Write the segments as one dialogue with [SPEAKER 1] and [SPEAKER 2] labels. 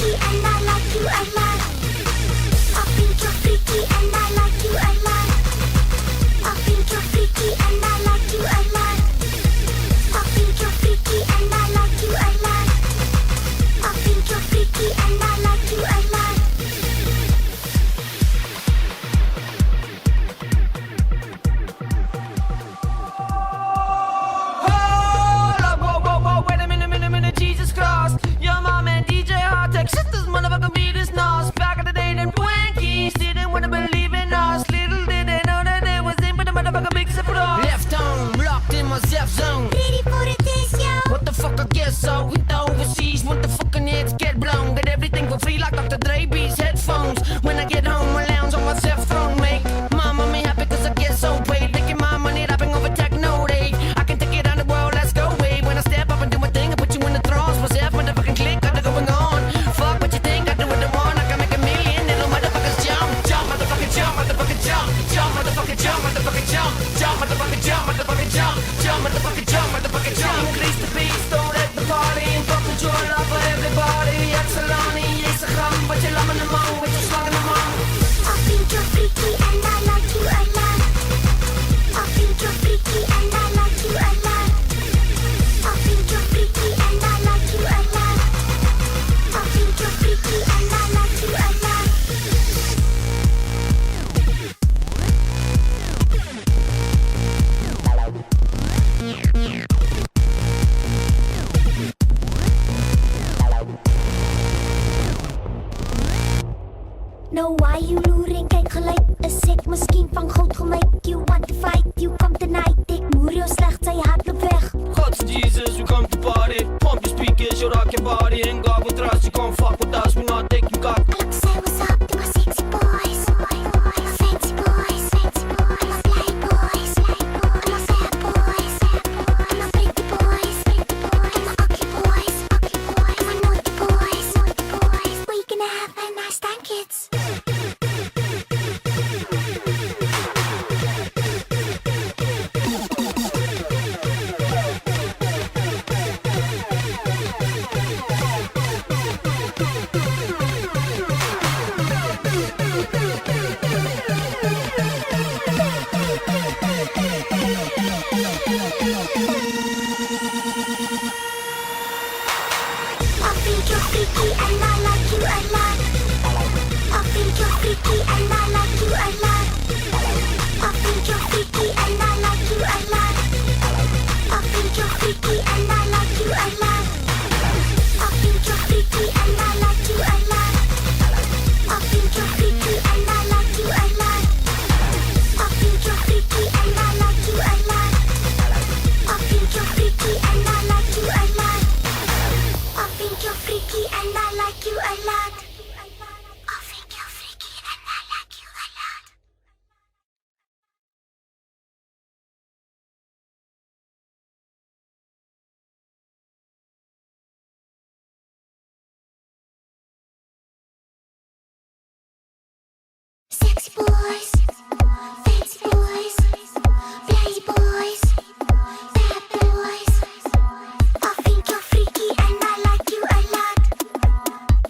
[SPEAKER 1] freaky and I like you a lot. I think you're freaky and I like you a lot. I think you're freaky and I like you a lot. I think you're freaky and I like you a lot. I think you're freaky and I like you a lot.
[SPEAKER 2] Hold up, whoa, whoa, whoa, wait a minute, Jesus Christ. Your mom and DJ Hardtech, shit, this motherfucker beat is nuts. Back in the day, them Twinkies didn't wanna believe in us. Little did they know that they was in for the motherfucker big surprise. Left arm, locked in my Zef zone.
[SPEAKER 1] Ready for the test, yo.
[SPEAKER 2] What the fuck, I guess so. Hit the overseas, want the fucking heads get blown. Get everything for free like Dr. Dre beats headphones. When I get home, I lounge on my Zef throne. Make mama me happy cause I get so paid. Making my money, rapping over techno day. I can take it on the world, let's go wave. When I step up and do my thing, I put you in the thrones. My Zef motherfucking click, got it going on. Fuck what you think, I do what I want. I can make a million little motherfuckers jump. Jump, motherfucking jump, motherfucking jump. Jump, motherfucking jump, motherfucking jump. Jump, motherfucking jump, motherfucking jump. Jump, motherfucking jump, motherfucking jump. Increase the pace, don't let the party. And fuck the joy, love for everybody. Excelani, Instagram, but you're loving them all. With your slug in the mouth.
[SPEAKER 1] I think you're freaky and I like you a lot. I think you're freaky and I like you a lot. I think you're freaky and I like you a lot. I think you're freaky and I like you a lot. Nou why you loering, kyk gelyk. Is ek miskien van goud gemaak? You want to fight, you come tonight. Ek moer jou sleg, sy hardloop weg.
[SPEAKER 2] God's Jesus, we come to party. Pump your speakers, you rock your body. Ain't God with us, you can't fuck with us. We not taking cock.
[SPEAKER 1] I like to say what's up to my sexy boys. My fancy boys. My play boys. My fat boys. My pretty boys. My ugly boys. My naughty boys. We gonna have a nice time, kids. I think you're freaky and I like you a lot. I think you're freaky and I like you a lot. I think you're freaky and I like you a lot. I think you're freaky and I like you a lot. I think you're freaky and I like you a lot. I think you're freaky and I like you a lot. I think you're freaky and I like you a lot. I think you're freaky and I like you a lot. I think you're freaky and I like you a lot. I think you're freaky and I like you a lot. Sexy boys, fancy boys, play boys, bad boys. I think you're freaky and I like you a lot.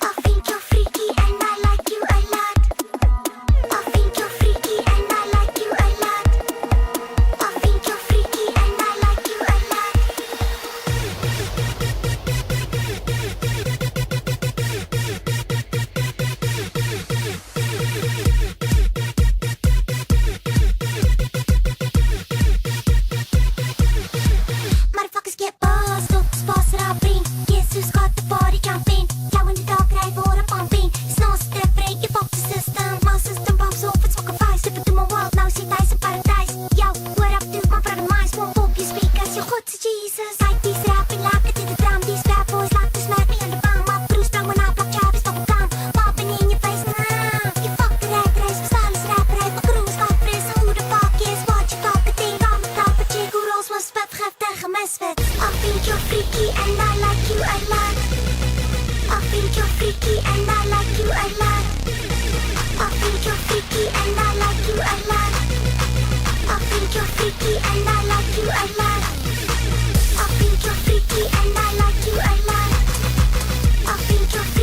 [SPEAKER 1] I think you're freaky and I like you a lot. I think you're freaky and I like you a lot. I think you're freaky and I like you a lot. Motherfuckers get buzzed up, spots that I bring. Guess who's got the body jumping? Flow in the dark, right water pumping. Snow step, break your fuck the system. My system bumps off, it's fucking fire. Step into my world, now see dice in paradise. Yo, what up, dude? My brother minds won't pop your speakers. You're good to Jesus. Like these rapping, like it to the drum. These bad boys like to smack me on the bum. My bruise down when I block job, it's double down. Popping in your face, nah. You fuck the rat race, we style is rap race. My crew is got fris, who the fuck is? What you talking, think I'm a proper chick who rolls my spet, geeft tegen misfit. I think you're freaky and I like you a lot. I think you're freaky